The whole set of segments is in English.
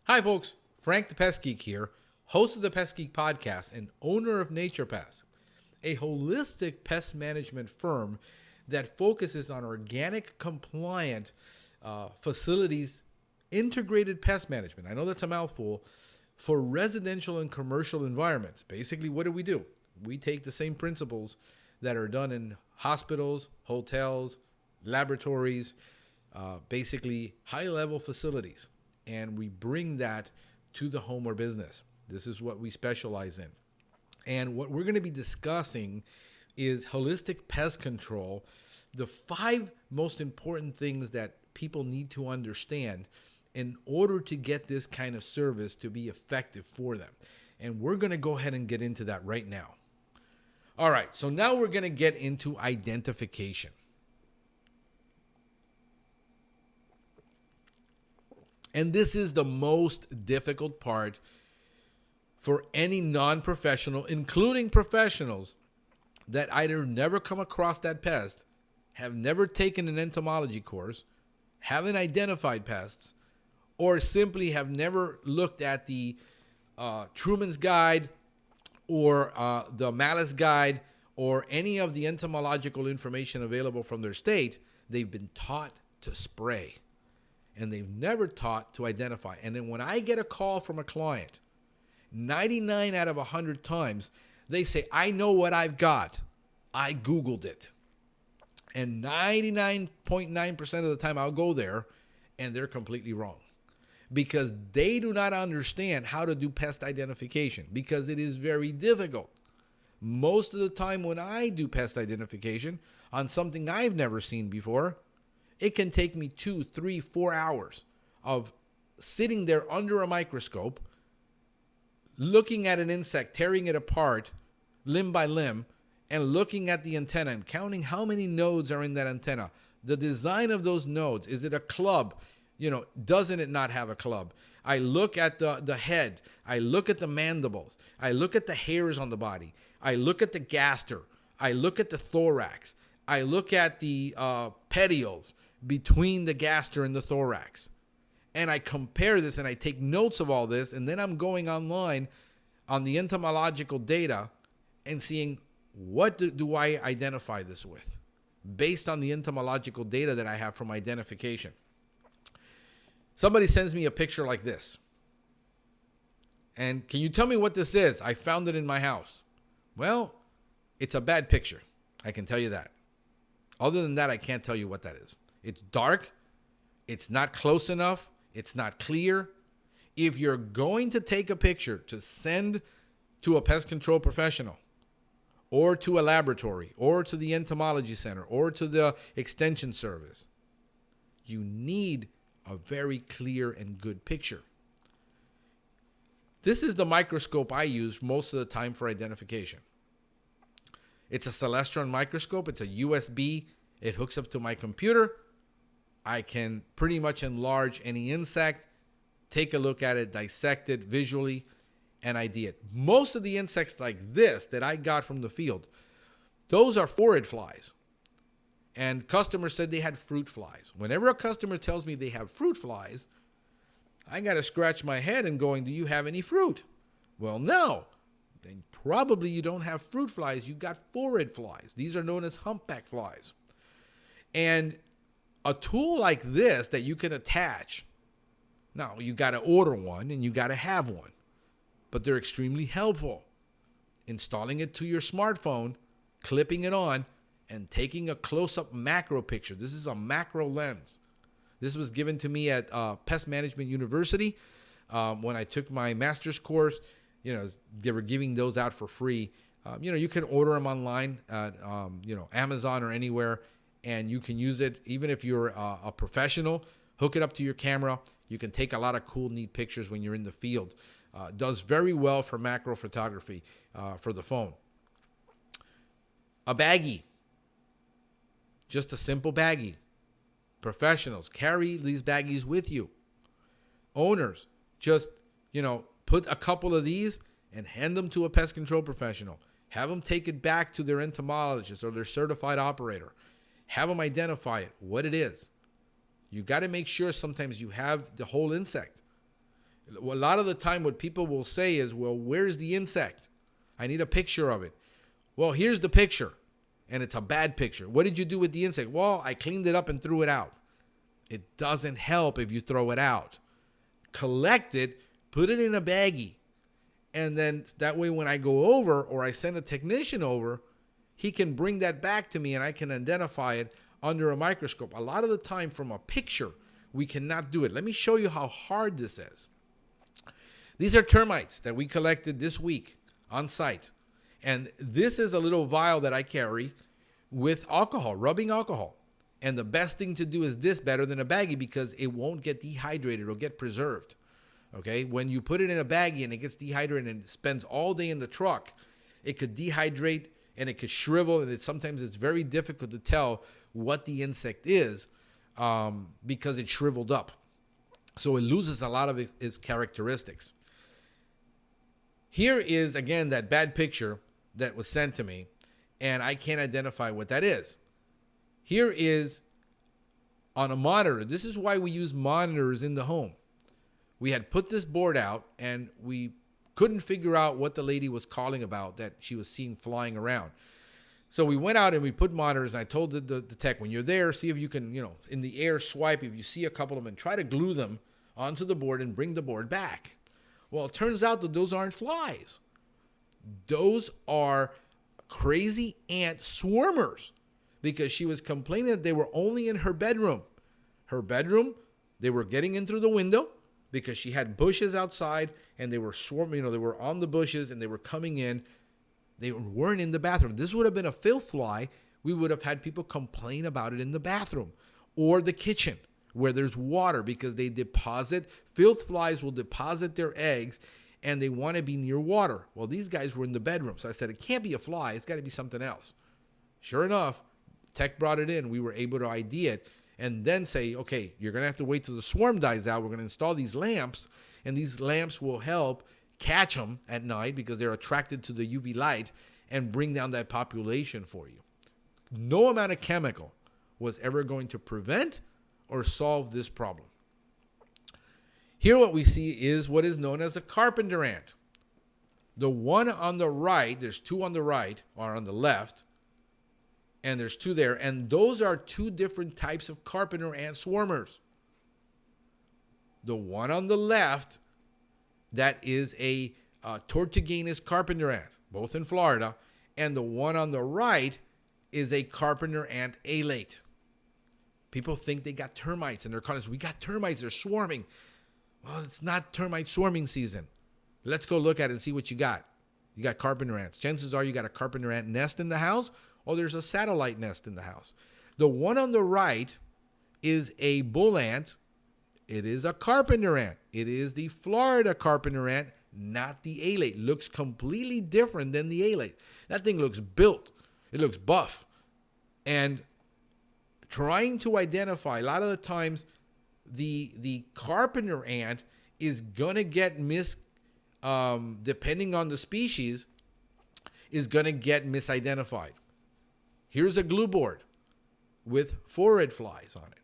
Hi, folks. Frank the Pestgeek here, host of the Pestgeek podcast and owner of Nature Pest, a holistic pest management firm that focuses on organic, compliant facilities, integrated pest management. I know that's a mouthful for residential and commercial environments. Basically, what do? We take the same principles that are done in hospitals, hotels, laboratories, basically high-level facilities, and we bring that to the home or business. This is what we specialize in. And what we're going to be discussing is holistic pest control, the 5 most important things that people need to understand in order to get this kind of service to be effective for them. And we're going to go ahead and get into that right now. All right, so now we're going to get into identification. And this is the most difficult part for any non-professional, including professionals that either never come across that pest, have never taken an entomology course, haven't identified pests, or simply have never looked at the Truman's Guide or the Malice Guide or any of the entomological information available from their state. They've been taught to spray, and they've never taught to identify. And then when I get a call from a client, 99 out of 100 times, they say, I know what I've got. I Googled it. And 99.9% of the time I'll go there, and they're completely wrong. Because they do not understand how to do pest identification, because it is very difficult. Most of the time when I do pest identification on something I've never seen before, it can take me 2, 3, 4 hours of sitting there under a microscope, looking at an insect, tearing it apart limb by limb, and looking at the antenna and counting how many nodes are in that antenna. The design of those nodes, is it a club? Doesn't it not have a club? I look at the head. I look at the mandibles. I look at the hairs on the body. I look at the gaster. I look at the thorax. I look at the petioles between the gaster and the thorax. And I compare this and I take notes of all this, and then I'm going online on the entomological data and seeing what do I identify this with based on the entomological data that I have from identification. Somebody sends me a picture like this. And can you tell me what this is? I found it in my house. Well, it's a bad picture. I can tell you that. Other than that, I can't tell you what that is. It's dark. It's not close enough. It's not clear. If you're going to take a picture to send to a pest control professional or to a laboratory or to the entomology center or to the extension service, you need a very clear and good picture. This is the microscope I use most of the time for identification. It's a Celestron microscope. It's a USB. It hooks up to my computer. I can pretty much enlarge any insect, take a look at it, dissect it visually, and ID it. Most of the insects like this that I got from the field, those are phorid flies. And customers said they had fruit flies. Whenever a customer tells me they have fruit flies, I got to scratch my head and going, do you have any fruit? Well, no. Then probably you don't have fruit flies. You got phorid flies. These are known as humpback flies. And a tool like this that you can attach, now you got to order one and you got to have one, but they're extremely helpful. Installing it to your smartphone, clipping it on, and taking a close-up macro picture. This is a macro lens. This was given to me at Pest Management University when I took my master's course. They were giving those out for free. You can order them online at Amazon or anywhere, and you can use it even if you're a professional. Hook it up to your camera. You can take a lot of cool, neat pictures when you're in the field. Does very well for macro photography for the phone. A baggie. Just a simple baggie. Professionals, carry these baggies with you. Owners, just, put a couple of these and hand them to a pest control professional. Have them take it back to their entomologist or their certified operator. Have them identify it, what it is. You got to make sure sometimes you have the whole insect. A lot of the time what people will say is, well, where's the insect? I need a picture of it. Well, here's the picture, and it's a bad picture. What did you do with the insect? Well, I cleaned it up and threw it out. It doesn't help if you throw it out. Collect it, put it in a baggie, and then that way when I go over or I send a technician over, he can bring that back to me and I can identify it under a microscope. A lot of the time from a picture, we cannot do it. Let me show you how hard this is. These are termites that we collected this week on site. And this is a little vial that I carry with alcohol, rubbing alcohol. And the best thing to do is this, better than a baggie, because it won't get dehydrated. It'll get preserved. Okay? When you put it in a baggie and it gets dehydrated and it spends all day in the truck, it could dehydrate and it could shrivel. And sometimes it's very difficult to tell what the insect is because it's shriveled up. So it loses a lot of its characteristics. Here is, again, that bad picture that was sent to me, and I can't identify what that is. Here is on a monitor. This is why we use monitors in the home. We had put this board out, and we couldn't figure out what the lady was calling about that she was seeing flying around. So we went out and we put monitors, and I told the tech, when you're there, see if you can, in the air swipe, if you see a couple of them, and try to glue them onto the board and bring the board back. Well, it turns out that those aren't flies. Those are crazy ant swarmers, because she was complaining that they were only in her bedroom. Her bedroom, they were getting in through the window because she had bushes outside and they were swarming, they were on the bushes and they were coming in. They weren't in the bathroom. This would have been a filth fly. We would have had people complain about it in the bathroom or the kitchen where there's water, because they deposit, filth flies will deposit their eggs and they want to be near water. Well, these guys were in the bedroom. So I said, it can't be a fly. It's got to be something else. Sure enough, tech brought it in. We were able to ID it and then say, okay, you're going to have to wait till the swarm dies out. We're going to install these lamps, and these lamps will help catch them at night because they're attracted to the UV light and bring down that population for you. No amount of chemical was ever going to prevent or solve this problem. Here what we see is what is known as a carpenter ant. The one on the right, there's two on the right or on the left, and there's two there, and those are two different types of carpenter ant swarmers. The one on the left, that is a Tortuguinus carpenter ant, both in Florida, and the one on the right is a carpenter ant alate. People think they got termites in their colonies. We got termites, they're swarming. Well, it's not termite swarming season. Let's go look at it and see what you got. You got carpenter ants. Chances are you got a carpenter ant nest in the house, or there's a satellite nest in the house. The one on the right is a bull ant. It is a carpenter ant. It is the Florida carpenter ant, not the alate. Looks completely different than the alate. That thing looks built. It looks buff. And trying to identify, a lot of the times, the carpenter ant is going to get depending on the species, is going to get misidentified. Here's a glue board with forage flies on it.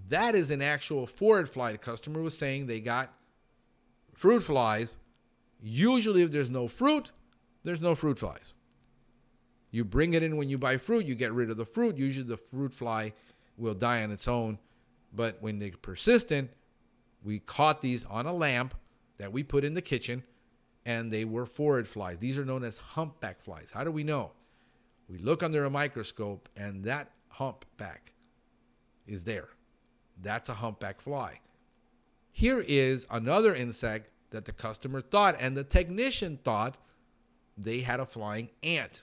That is an actual forage fly. The customer was saying they got fruit flies. Usually if there's no fruit, there's no fruit flies. You bring it in when you buy fruit, you get rid of the fruit. Usually the fruit fly will die on its own. But when they're persistent, we caught these on a lamp that we put in the kitchen, and they were forage flies. These are known as humpback flies. How do we know? We look under a microscope, and that humpback is there. That's a humpback fly. Here is another insect that the customer thought, and the technician thought, they had a flying ant.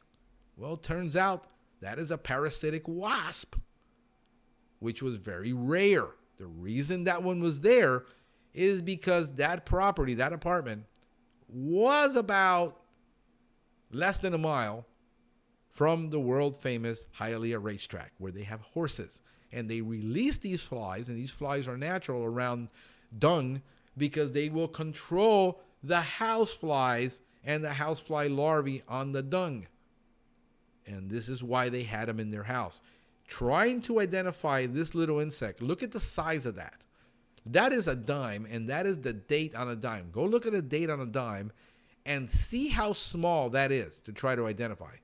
Well, it turns out that is a parasitic wasp, which was very rare. The reason that one was there is because that property, that apartment, was about less than a mile from the world-famous Hialeah racetrack, where they have horses. And they release these flies, and these flies are natural around dung because they will control the house flies and the housefly larvae on the dung. And this is why they had them in their house. Trying to identify this little insect, look at the size of that. That is a dime, and that is the date on a dime. Go look at the date on a dime and see how small that is to try to identify.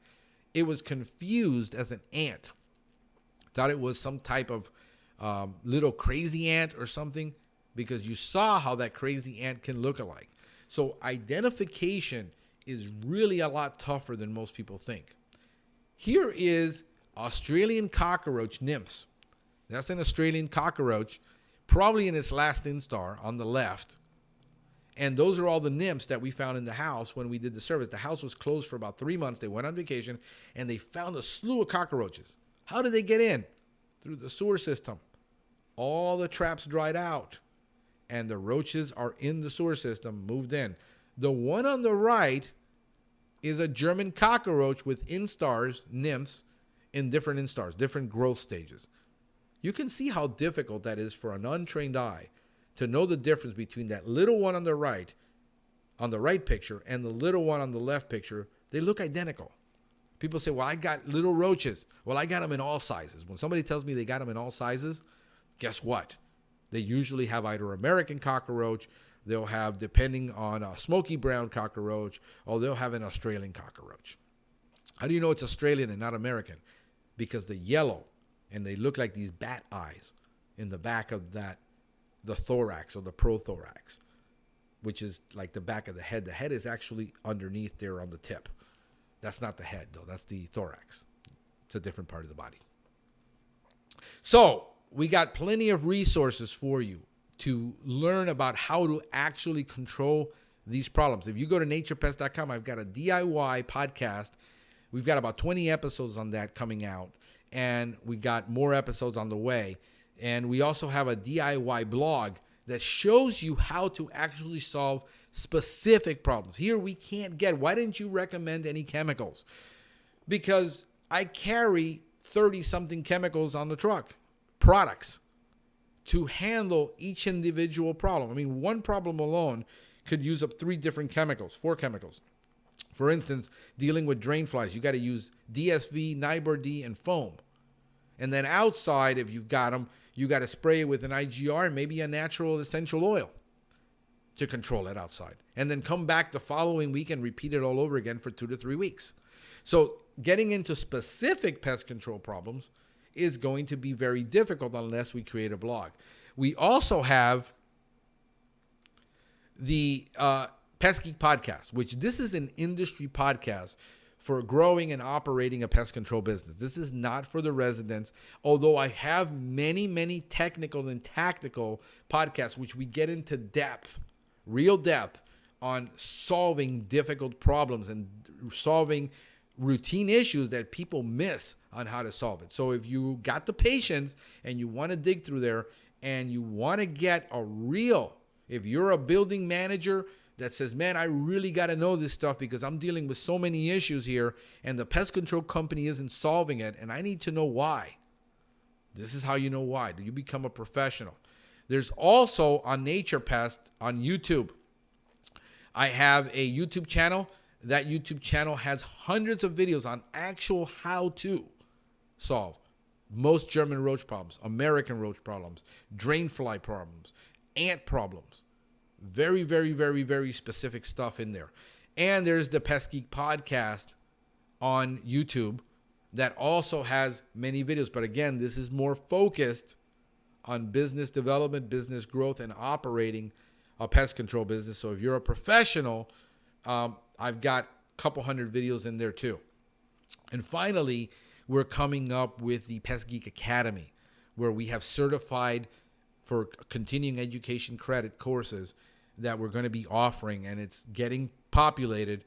It was confused as an ant. Thought it was some type of little crazy ant or something, because you saw how that crazy ant can look alike. So identification is really a lot tougher than most people think. Here is Australian cockroach nymphs. That's an Australian cockroach, probably in its last instar on the left. And those are all the nymphs that we found in the house when we did the service. The house was closed for about 3 months. They went on vacation, and they found a slew of cockroaches. How did they get in? Through the sewer system. All the traps dried out, and the roaches are in the sewer system, moved in. The one on the right is a German cockroach with instars, nymphs, in different instars, different growth stages. You can see how difficult that is for an untrained eye to know the difference between that little one on the right picture and the little one on the left picture. They look identical. People say, well, I got little roaches. Well, I got them in all sizes. When somebody tells me they got them in all sizes, guess what? They usually have either American cockroach, they'll have, depending on a smoky brown cockroach, or they'll have an Australian cockroach. How do you know it's Australian and not American? Because the yellow, and they look like these bat eyes in the back of that, the thorax or the prothorax, which is like the back of the head. The head is actually underneath there on the tip. That's not the head, though. That's the thorax. It's a different part of the body. So we got plenty of resources for you to learn about how to actually control these problems. If you go to naturepest.com, I've got a DIY podcast. We've got about 20 episodes on that coming out, and we've got more episodes on the way. And we also have a DIY blog that shows you how to actually solve specific problems. Here we can't get, why didn't you recommend any chemicals? Because I carry 30-something chemicals on the truck, products, to handle each individual problem. I mean, one problem alone could use up 3 different chemicals, 4 chemicals. For instance, dealing with drain flies, you got to use DSV, Nibur-D, and foam. And then outside, if you've got them, you got to spray it with an IGR and maybe a natural essential oil to control it outside. And then come back the following week and repeat it all over again for 2 to 3 weeks. So getting into specific pest control problems is going to be very difficult unless we create a blog. We also have the Pestgeek podcast, which this is an industry podcast for growing and operating a pest control business. This is not for the residents, although I have many, many technical and tactical podcasts which we get into depth, real depth, on solving difficult problems and solving routine issues that people miss on how to solve it. So if you got the patience and you want to dig through there and you want to get a real, if you're a building manager that says, man, I really got to know this stuff because I'm dealing with so many issues here and the pest control company isn't solving it and I need to know why. This is how you know why. You become a professional. There's also on Nature Pest on YouTube. I have a YouTube channel. That YouTube channel has hundreds of videos on actual how to solve most German roach problems, American roach problems, drain fly problems, ant problems. Very, very, very, very specific stuff in there. And there's the Pestgeek podcast on YouTube that also has many videos. But again, this is more focused on business development, business growth, and operating a pest control business. So if you're a professional, I've got a couple hundred videos in there too. And finally, we're coming up with the Pestgeek Academy, where we have certified for continuing education credit courses that we're going to be offering, and it's getting populated.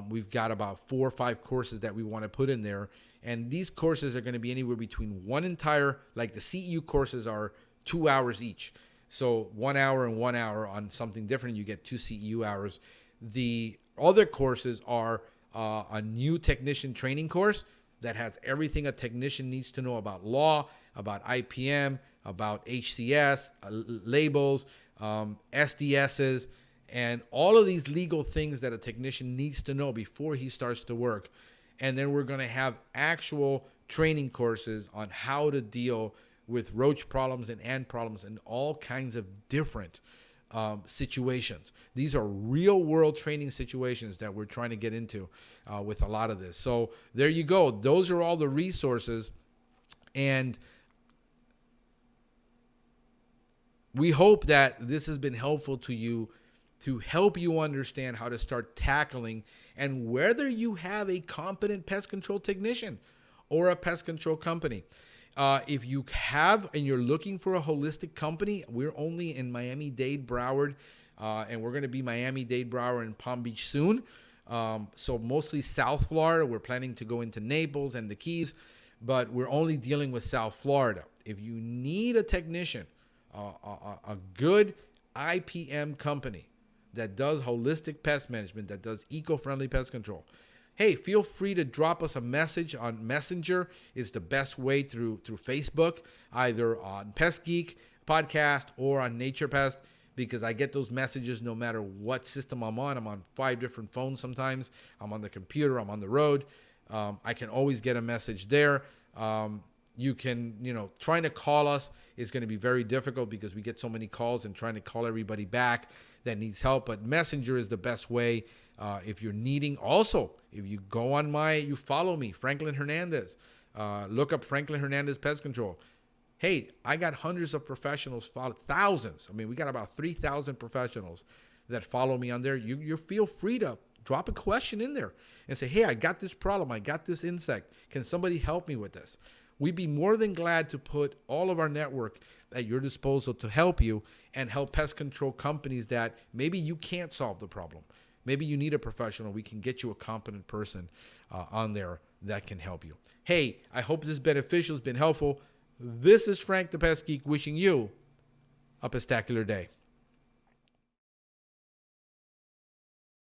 We've got about 4 or 5 courses that we want to put in there, and these courses are going to be anywhere between one entire, like the CEU courses are 2 hours each. So 1 hour and 1 hour on something different, you get 2 CEU hours. The other courses are a new technician training course that has everything a technician needs to know about law, about IPM, about HCS, labels, SDSs, and all of these legal things that a technician needs to know before he starts to work. And then we're going to have actual training courses on how to deal with roach problems and ant problems and all kinds of different situations. These are real world training situations that we're trying to get into with a lot of this. So there you go. Those are all the resources. And we hope that this has been helpful to you to help you understand how to start tackling, and whether you have a competent pest control technician or a pest control company. If you have and you're looking for a holistic company, we're only in Miami-Dade, Broward, and we're going to be Miami-Dade, Broward, and Palm Beach soon. So mostly South Florida. We're planning to go into Naples and the Keys, but we're only dealing with South Florida. If you need a technician, a good IPM company that does holistic pest management, that does eco-friendly pest control, hey, feel free to drop us a message on Messenger. It's the best way through Facebook, either on Pestgeek podcast or on Nature Pest, because I get those messages no matter what system I'm on. I'm on 5 different phones sometimes. I'm on the computer. I'm on the road. I can always get a message there. You can, trying to call us is going to be very difficult because we get so many calls, and trying to call everybody back that needs help. But Messenger is the best way. If you're needing, also, if you go on you follow me, Franklin Hernandez, look up Franklin Hernandez Pest Control. Hey, I got hundreds of professionals, thousands. I mean, we got about 3,000 professionals that follow me on there. You feel free to drop a question in there and say, hey, I got this problem. I got this insect. Can somebody help me with this? We'd be more than glad to put all of our network at your disposal to help you and help pest control companies that maybe you can't solve the problem. Maybe you need a professional. We can get you a competent person on there that can help you. Hey, I hope this is beneficial. It's been helpful. This is Frank the Pest Geek wishing you a pestacular day.